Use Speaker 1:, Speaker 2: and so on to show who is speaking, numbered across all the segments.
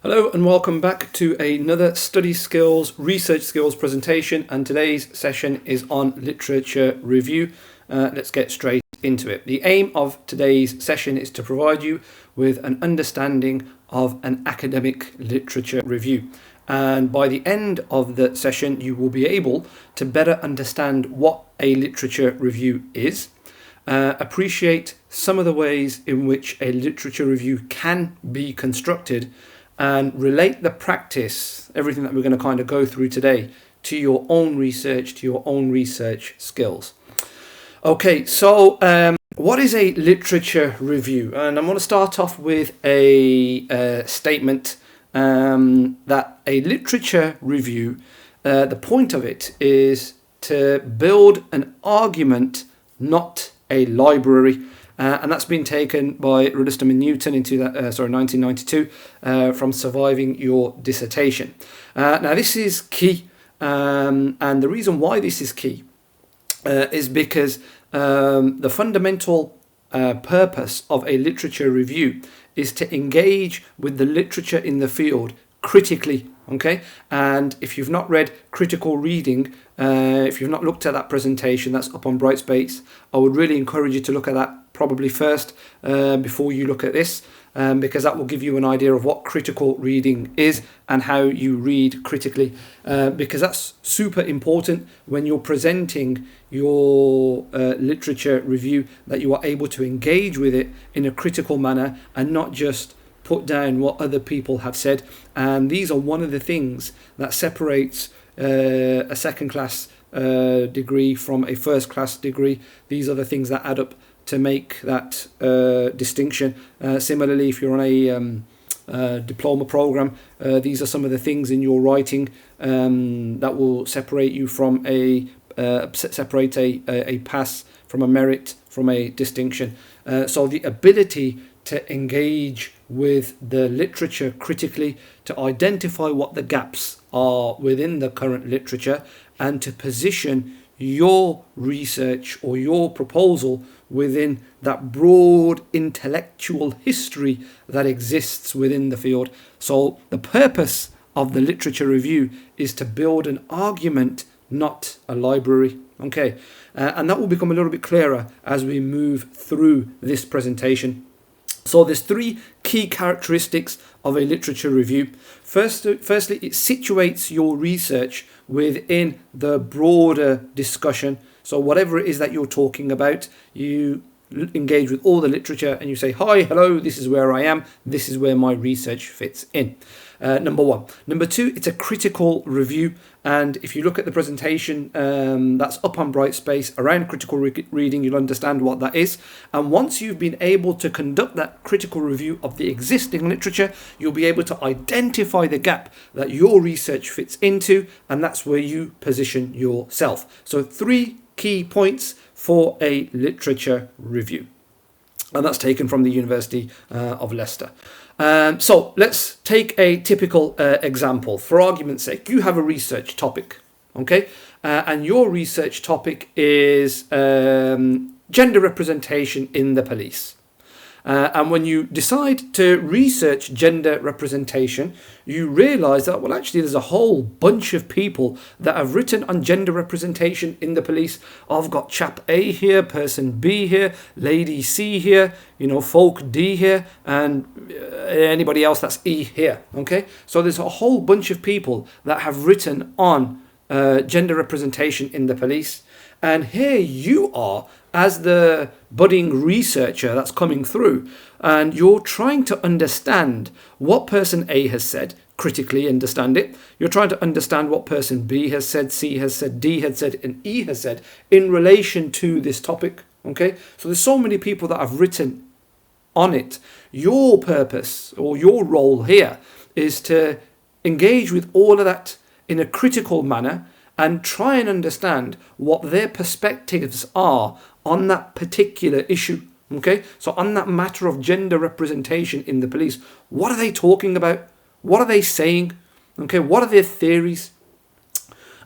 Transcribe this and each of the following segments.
Speaker 1: Hello and welcome back to another study skills, research skills presentation, and today's session is on literature review. Let's get straight into it. The aim of today's session is to provide you with an understanding of an academic literature review. And by the end of the session, you will be able to better understand what a literature review is, appreciate some of the ways in which a literature review can be constructed, and relate the practice, everything that we're going to kind of go through today, to your own research, to your own research skills. Okay, so what is a literature review? And I'm going to start off with a statement that a literature review, the point of it is to build an argument, not a library. And that's been taken by Rudiston and Newton in 1992 from Surviving Your Dissertation. Now, this is key, and the reason why this is key is because the fundamental purpose of a literature review is to engage with the literature in the field critically. Okay, and if you've not read critical reading, if you've not looked at that presentation that's up on Brightspace, I would really encourage you to look at that probably first before you look at this, because that will give you an idea of what critical reading is and how you read critically, because that's super important when you're presenting your literature review, that you are able to engage with it in a critical manner and not just put down what other people have said. And these are one of the things that separates a second class degree from a first class degree. These are the things that add up to make that distinction. Similarly, if you're on a diploma program, these are some of the things in your writing that will separate you from a pass from a merit, from a distinction. So the ability to engage with the literature critically, to identify what the gaps are within the current literature, and to position your research or your proposal within that broad intellectual history that exists within the field. So the purpose of the literature review is to build an argument, not a library. Okay, and that will become a little bit clearer as we move through this presentation. So there's three key characteristics of a literature review. Firstly, it situates your research within the broader discussion. So whatever it is that you're talking about, you engage with all the literature and you say, hi, hello, this is where I am. This is where my research fits in. Number one. Number two, it's a critical review. And if you look at the presentation that's up on Brightspace around critical reading, you'll understand what that is. And once you've been able to conduct that critical review of the existing literature, you'll be able to identify the gap that your research fits into, and that's where you position yourself. So three key points for a literature review. And that's taken from the University of Leicester. So let's take a typical example. For argument's sake, you have a research topic, okay? And your research topic is gender representation in the police. And when you decide to research gender representation, you realise that, well, actually, there's a whole bunch of people that have written on gender representation in the police. I've got chap A here, person B here, lady C here, folk D here, and anybody else that's E here, okay? So there's a whole bunch of people that have written on gender representation in the police. And here you are as the budding researcher that's coming through, and you're trying to understand what person A has said, critically understand it. You're trying to understand what person B has said, C has said, D has said, and E has said in relation to this topic. Okay, so there's so many people that have written on it. Your purpose or your role here is to engage with all of that in a critical manner and try and understand what their perspectives are on that particular issue. Okay, so on that matter of gender representation in the police, what are they talking about? What are they saying? Okay, what are their theories?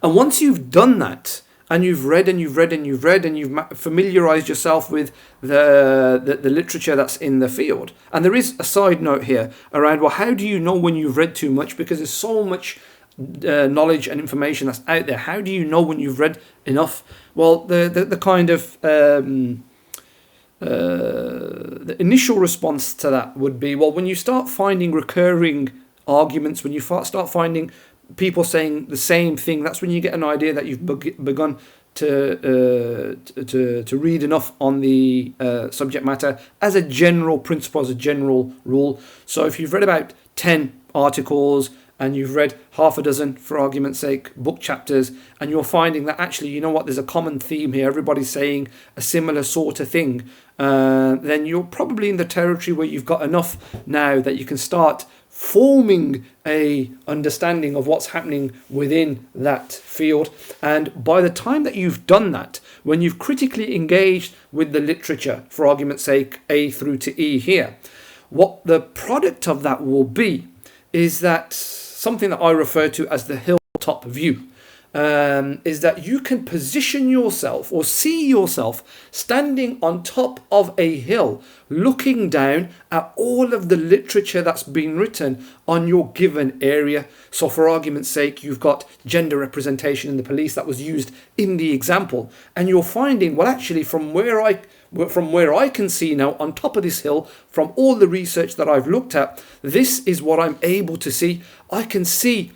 Speaker 1: And once you've done that and you've read and you've read and you've read and you've familiarized yourself with the literature that's in the field. And there is a side note here around, well, how do you know when you've read too much? Because there's so much knowledge and information that's out there. How do you know when you've read enough? Well, the kind of the initial response to that would be, well, when you start finding recurring arguments, when you start finding people saying the same thing, that's when you get an idea that you've begun to read enough on the subject matter as a general principle, as a general rule. So if you've read about 10 articles and you've read half a dozen, for argument's sake, book chapters, and you're finding that actually, you know what, there's a common theme here, everybody's saying a similar sort of thing, then you're probably in the territory where you've got enough now that you can start forming a understanding of what's happening within that field. And by the time that you've done that, when you've critically engaged with the literature, for argument's sake, A through to E here, what the product of that will be is that something that I refer to as the hilltop view. Is that you can position yourself or see yourself standing on top of a hill, looking down at all of the literature that's been written on your given area. So for argument's sake, you've got gender representation in the police that was used in the example. And you're finding, well, actually, from where I can see now on top of this hill, from all the research that I've looked at, this is what I'm able to see. I can see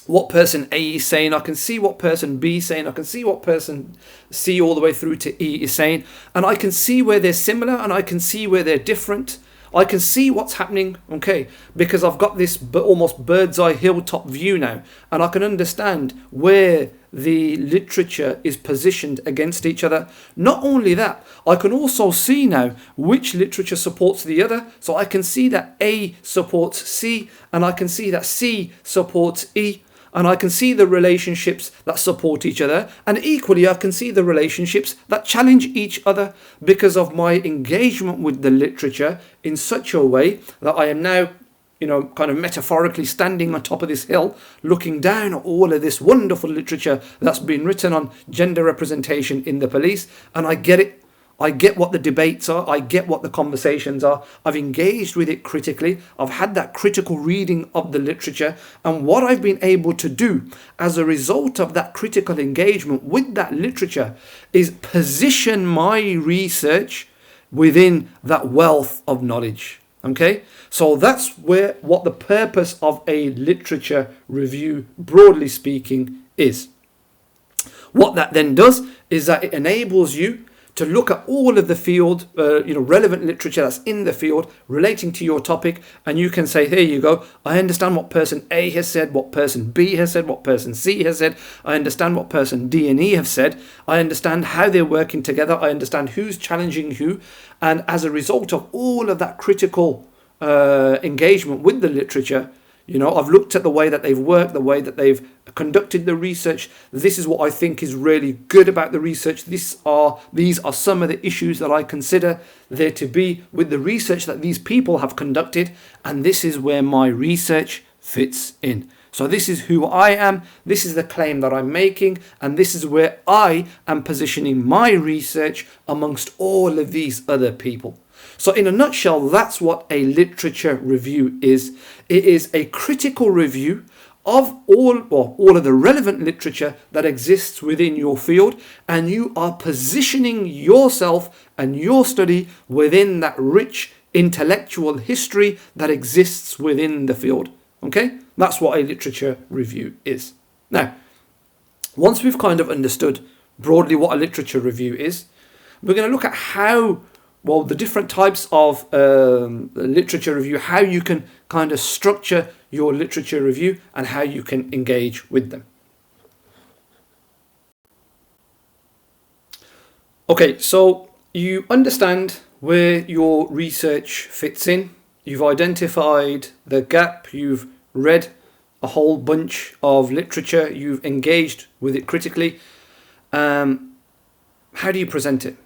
Speaker 1: what person A is saying, I can see what person B is saying, I can see what person C all the way through to E is saying, and I can see where they're similar and I can see where they're different. I can see what's happening, okay, because I've got this almost bird's eye hilltop view now, and I can understand where the literature is positioned against each other. Not only that, I can also see now which literature supports the other. So I can see that A supports C, and I can see that C supports E. And I can see the relationships that support each other, and equally I can see the relationships that challenge each other because of my engagement with the literature in such a way that I am now, kind of metaphorically standing on top of this hill, looking down at all of this wonderful literature that's been written on gender representation in the police, and I get it. I get what the debates are. I get what the conversations are. I've engaged with it critically. I've had that critical reading of the literature. And what I've been able to do as a result of that critical engagement with that literature is position my research within that wealth of knowledge. Okay, so that's what the purpose of a literature review, broadly speaking, is. What that then does is that it enables you to look at all of the field, relevant literature that's in the field relating to your topic, and you can say, here you go, I understand what person A has said, what person B has said, what person C has said, I understand what person D and E have said, I understand how they're working together, I understand who's challenging who, and as a result of all of that critical engagement with the literature, I've looked at the way that they've worked, the way that they've conducted the research. This is what I think is really good about the research. These are some of the issues that I consider there to be with the research that these people have conducted. And this is where my research fits in. So this is who I am. This is the claim that I'm making. And this is where I am positioning my research amongst all of these other people. So in a nutshell, that's what a literature review is. It is a critical review of all of the relevant literature that exists within your field, and you are positioning yourself and your study within that rich intellectual history that exists within the field. Okay? That's what a literature review is. Now, once we've kind of understood broadly what a literature review is, we're going to look at the different types of literature review, how you can kind of structure your literature review and how you can engage with them. Okay, so you understand where your research fits in. You've identified the gap. You've read a whole bunch of literature. You've engaged with it critically. How do you present it?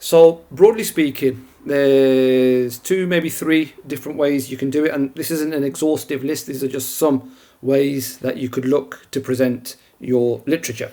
Speaker 1: So broadly speaking, there's 2, maybe 3 different ways you can do it. And this isn't an exhaustive list. These are just some ways that you could look to present your literature.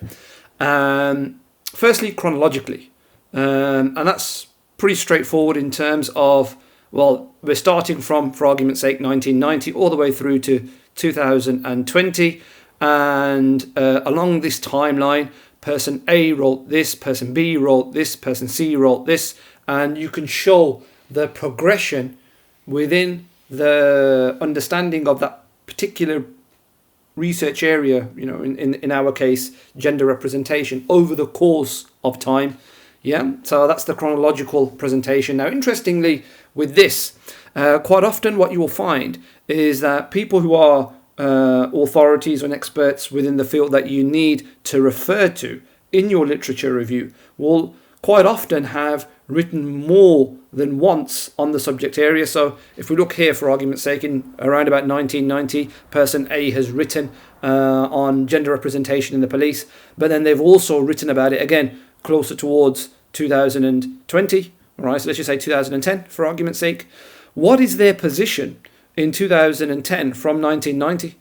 Speaker 1: Firstly, chronologically, and that's pretty straightforward in terms of, well, we're starting from, for argument's sake, 1990 all the way through to 2020, and along this timeline, person A wrote this, person B wrote this, person C wrote this, and you can show the progression within the understanding of that particular research area, in our case, gender representation, over the course of time. Yeah, so that's the chronological presentation. Now, interestingly, with this, quite often what you will find is that people who are authorities and experts within the field that you need to refer to in your literature review will quite often have written more than once on the subject area. So if we look here, for argument's sake, in around about 1990, person A has written on gender representation in the police, but then they've also written about it again closer towards 2020, right? So let's just say 2010, for argument's sake. What is their position in 2010 from 1990?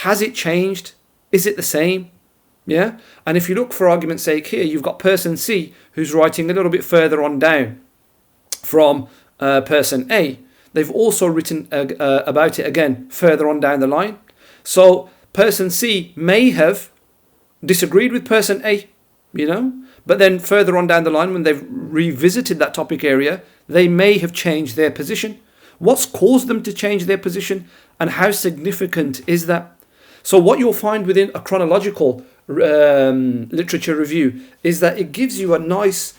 Speaker 1: Has it changed? Is it the same? Yeah. And if you look, for argument's sake, here, you've got person C who's writing a little bit further on down from person A. They've also written about it again further on down the line. So person C may have disagreed with person A, but then further on down the line, when they've revisited that topic area, they may have changed their position. What's caused them to change their position, and how significant is that? So what you'll find within a chronological literature review is that it gives you a nice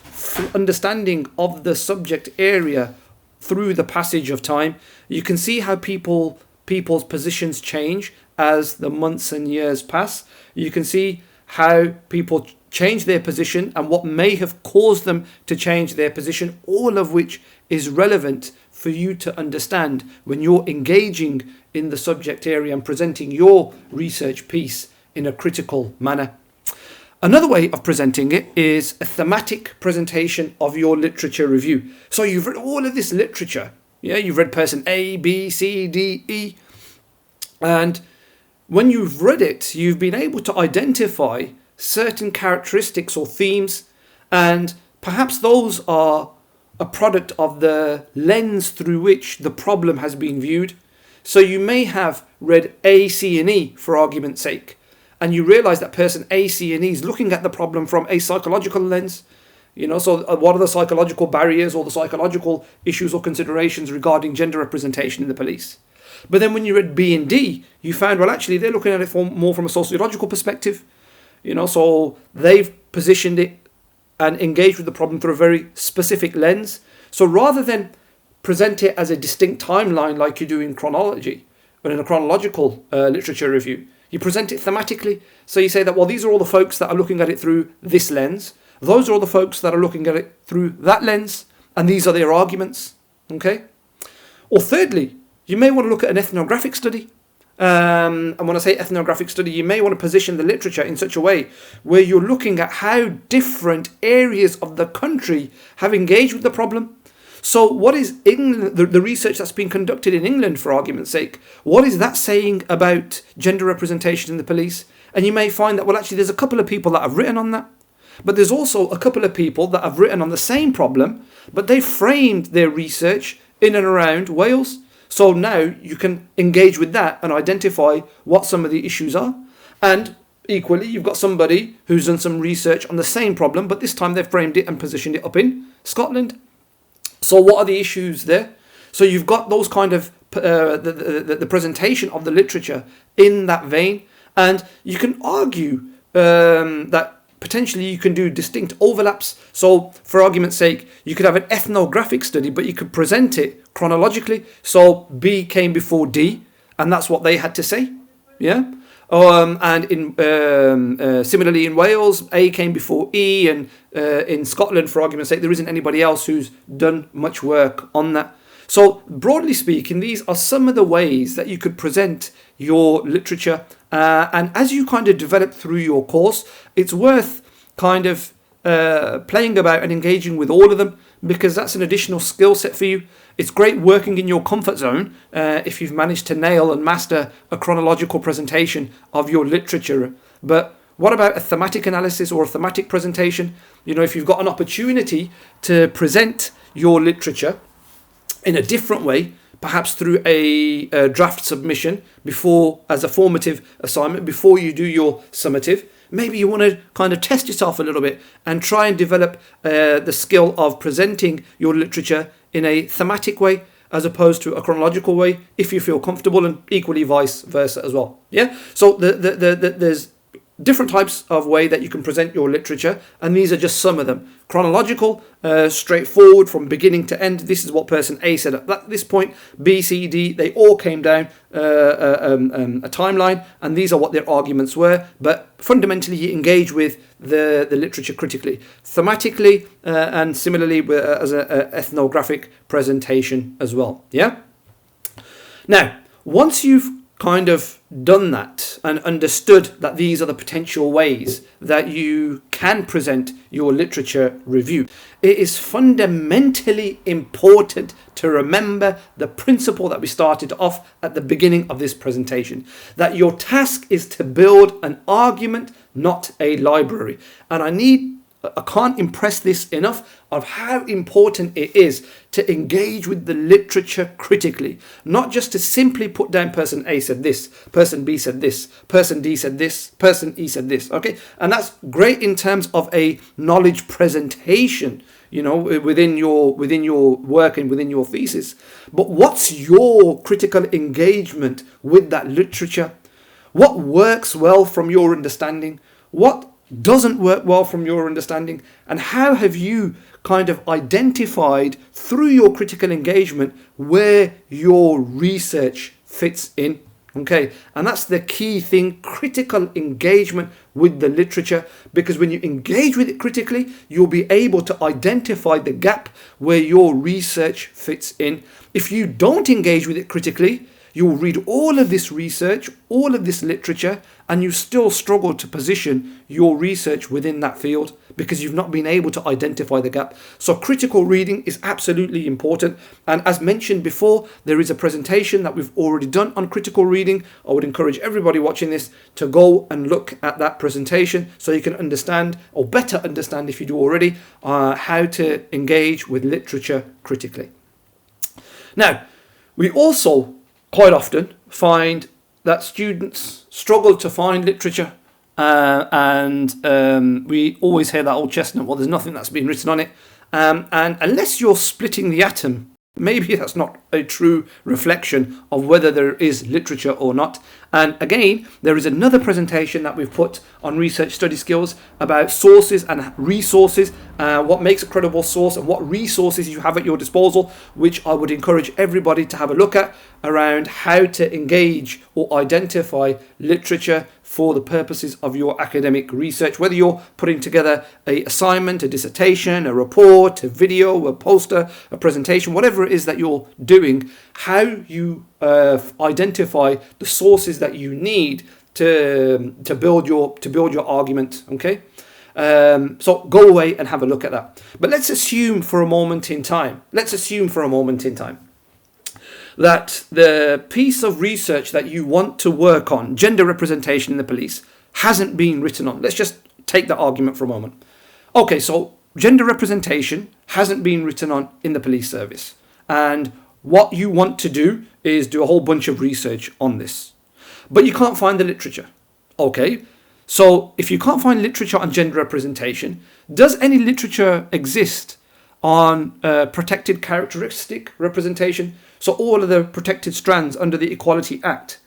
Speaker 1: understanding of the subject area through the passage of time. You can see how people's positions change as the months and years pass. You can see how people change their position and what may have caused them to change their position, all of which is relevant for you to understand when you're engaging in the subject area and presenting your research piece in a critical manner. Another way of presenting it is a thematic presentation of your literature review. So you've read all of this literature, you've read person A, B, C, D, E, and when you've read it, you've been able to identify certain characteristics or themes, and perhaps those are a product of the lens through which the problem has been viewed. So you may have read A, C, and E, for argument's sake, and you realize that person A, C, and E is looking at the problem from a psychological lens. So what are the psychological barriers or the psychological issues or considerations regarding gender representation in the police? But then when you read B and D, you found, well, actually, they're looking at it more from a sociological perspective. So they've positioned it and engaged with the problem through a very specific lens. So rather than present it as a distinct timeline like you do in chronology, but in a chronological literature review, you present it thematically. So you say that, well, these are all the folks that are looking at it through this lens. Those are all the folks that are looking at it through that lens. And these are their arguments. Okay? Or thirdly, you may want to look at an ethnographic study. And when I say ethnographic study, you may want to position the literature in such a way where you're looking at how different areas of the country have engaged with the problem. So what is England, the research that's been conducted in England, for argument's sake, what is that saying about gender representation in the police? And you may find that, well, actually, there's a couple of people that have written on that. But there's also a couple of people that have written on the same problem, but they framed their research in and around Wales. So now you can engage with that and identify what some of the issues are. And equally, you've got somebody who's done some research on the same problem, but this time they've framed it and positioned it up in Scotland. So what are the issues there? So you've got those kind of the presentation of the literature in that vein. And you can argue that potentially you can do distinct overlaps. So for argument's sake, you could have an ethnographic study, but you could present it chronologically. So B came before D, and that's what they had to say. Yeah. And similarly in Wales, A came before E, and in Scotland, for argument's sake, there isn't anybody else who's done much work on that. So broadly speaking, these are some of the ways that you could present your literature. And as you kind of develop through your course, it's worth kind of playing about and engaging with all of them, because that's an additional skill set for you. It's great working in your comfort zone if you've managed to nail and master a chronological presentation of your literature. But What about a thematic analysis or a thematic presentation? If you've got an opportunity to present your literature in a different way, perhaps through a draft submission before, as a formative assignment, before you do your summative, maybe you want to kind of test yourself a little bit and try and develop the skill of presenting your literature in a thematic way as opposed to a chronological way, if you feel comfortable, and equally vice versa as well. Yeah. So there's different types of way that you can present your literature, and these are just some of them. Chronological, straightforward from beginning to end. This is what person A said at this point. B, C, D, they all came down a timeline, and these are what their arguments were. But fundamentally, you engage with the literature critically, thematically, and similarly as an ethnographic presentation as well. Yeah. Now, once you've kind of done that and understood that these are the potential ways that you can present your literature review, it is fundamentally important to remember the principle that we started off at the beginning of this presentation, that your task is to build an argument, not a library. And I can't impress this enough of how important it is to engage with the literature critically, not just to simply put down person A said this, person B said this, person D said this, person E said this. Okay, and that's great in terms of a knowledge presentation, within your work and within your thesis. But what's your critical engagement with that literature? What works well from your understanding? What doesn't work well from your understanding? And how have you kind of identified through your critical engagement where your research fits in? Okay, and that's the key thing, critical engagement with the literature, because when you engage with it critically, you'll be able to identify the gap where your research fits in. If you don't engage with it critically, you'll read all of this research, all of this literature, and you still struggle to position your research within that field because you've not been able to identify the gap. So critical reading is absolutely important. And as mentioned before, there is a presentation that we've already done on critical reading. I would encourage everybody watching this to go and look at that presentation so you can understand, or better understand if you do already, how to engage with literature critically. Now, we also quite often find that students struggle to find literature, and we always hear that old chestnut, well, there's nothing that's been written on it, and unless you're splitting the atom, maybe that's not a true reflection of whether there is literature or not. And again, there is another presentation that we've put on research study skills about sources and resources, what makes a credible source and what resources you have at your disposal, which I would encourage everybody to have a look at, around how to engage or identify literature for the purposes of your academic research, whether you're putting together an assignment, a dissertation, a report, a video, a poster, a presentation, whatever it is that you're doing, how you identify the sources that you need to build your argument. Okay, so go away and have a look at that. But let's assume for a moment in time. That the piece of research that you want to work on, gender representation in the police, hasn't been written on. Let's just take that argument for a moment. Okay, so gender representation hasn't been written on in the police service. And what you want to do is do a whole bunch of research on this. But you can't find the literature. Okay, so if you can't find literature on gender representation, does any literature exist on protected characteristic representation? So all of the protected strands under the Equality Act.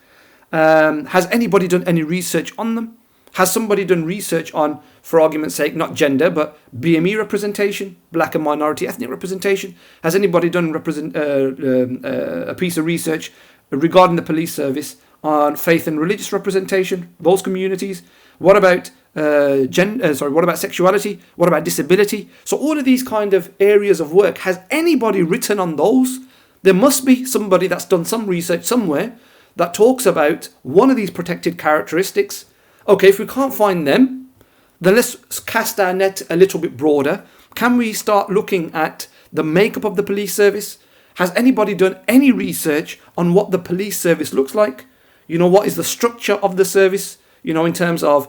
Speaker 1: Has anybody done any research on them? Has somebody done research on, for argument's sake, not gender, but BME representation, black and minority ethnic representation? Has anybody done a piece of research regarding the police service on faith and religious representation, those communities? What about what about sexuality? What about disability? So all of these kind of areas of work, has anybody written on those? There must be somebody that's done some research somewhere that talks about one of these protected characteristics. Okay, if we can't find them, then let's cast our net a little bit broader. Can we start looking at the makeup of the police service? Has anybody done any research on what the police service looks like? What is the structure of the service? in terms of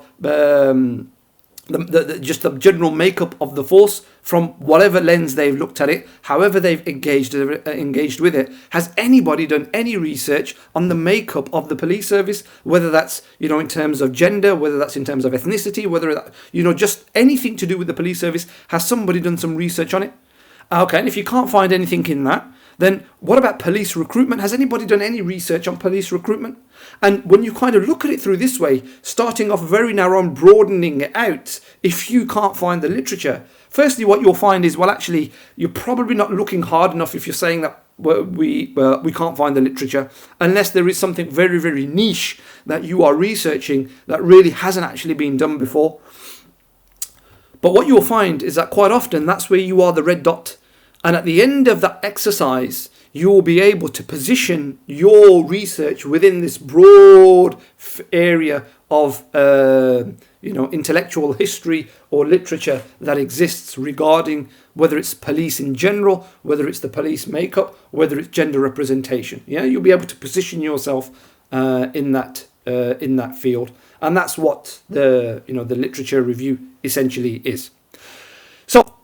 Speaker 1: just the general makeup of the force from whatever lens they've looked at it, however they've engaged with it. Has anybody done any research on the makeup of the police service, whether that's in terms of gender, whether that's in terms of ethnicity, whether that just anything to do with the police service? Has somebody done some research on it? Okay, and if you can't find anything in that, then what about police recruitment? Has anybody done any research on police recruitment? And when you kind of look at it through this way, starting off very narrow and broadening it out, if you can't find the literature, firstly, what you'll find is, well, actually, you're probably not looking hard enough if you're saying that we can't find the literature, unless there is something very, very niche that you are researching that really hasn't actually been done before. But what you'll find is that quite often that's where you are the red dot. And at the end of that exercise, you will be able to position your research within this broad area of intellectual history or literature that exists regarding whether it's police in general, whether it's the police makeup, whether it's gender representation. Yeah, you'll be able to position yourself in that field, and that's what the literature review essentially is. So.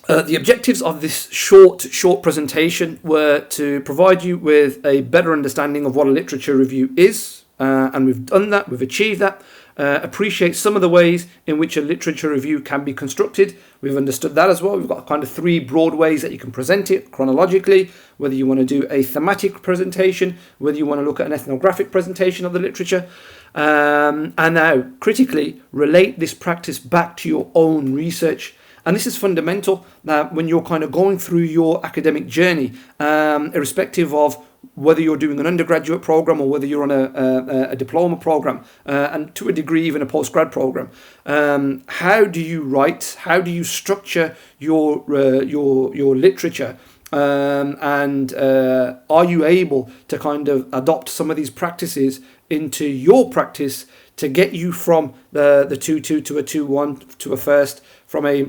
Speaker 1: The objectives of this short presentation were to provide you with a better understanding of what a literature review is, and we've done that, we've achieved that. Appreciate some of the ways in which a literature review can be constructed. We've understood that as well. We've got kind of 3 broad ways that you can present it chronologically, whether you want to do a thematic presentation, whether you want to look at an ethnographic presentation of the literature, and now critically relate this practice back to your own research. And this is fundamental that when you're kind of going through your academic journey, irrespective of whether you're doing an undergraduate program or whether you're on a diploma program, and to a degree even a postgrad program, how do you write? How do you structure your literature? And are you able to kind of adopt some of these practices into your practice to get you from the 2-2 to a 2-1 to a first, from a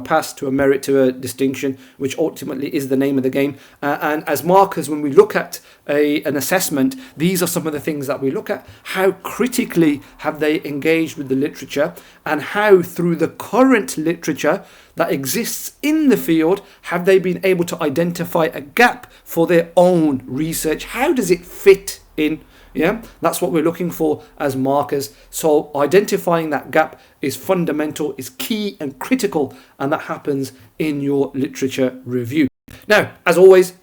Speaker 1: pass to a merit to a distinction, which ultimately is the name of the game. And as markers, when we look at an assessment, these are some of the things that we look at. How critically have they engaged with the literature, and how through the current literature that exists in the field have they been able to identify a gap for their own research? How does it fit in? Yeah, that's what we're looking for as markers. So identifying that gap is fundamental, is key and critical, and that happens in your literature review. Now, as always,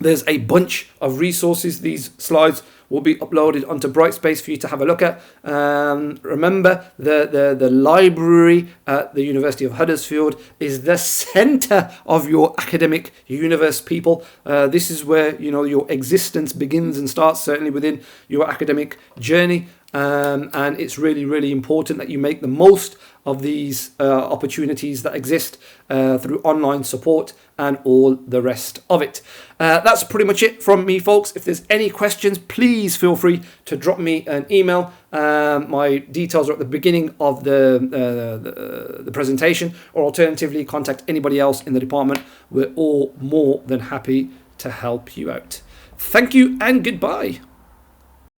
Speaker 1: there's a bunch of resources. These slides will be uploaded onto Brightspace for you to have a look at. Remember, the library at the University of Huddersfield is the centre of your academic universe, people. This is where your existence begins and starts, certainly within your academic journey. And it's really, really important that you make the most of these opportunities that exist through online support and all the rest of it. That's pretty much it from me, folks. If there's any questions, please feel free to drop me an email. My details are at the beginning of the presentation, or alternatively, contact anybody else in the department. We're all more than happy to help you out. Thank you and goodbye.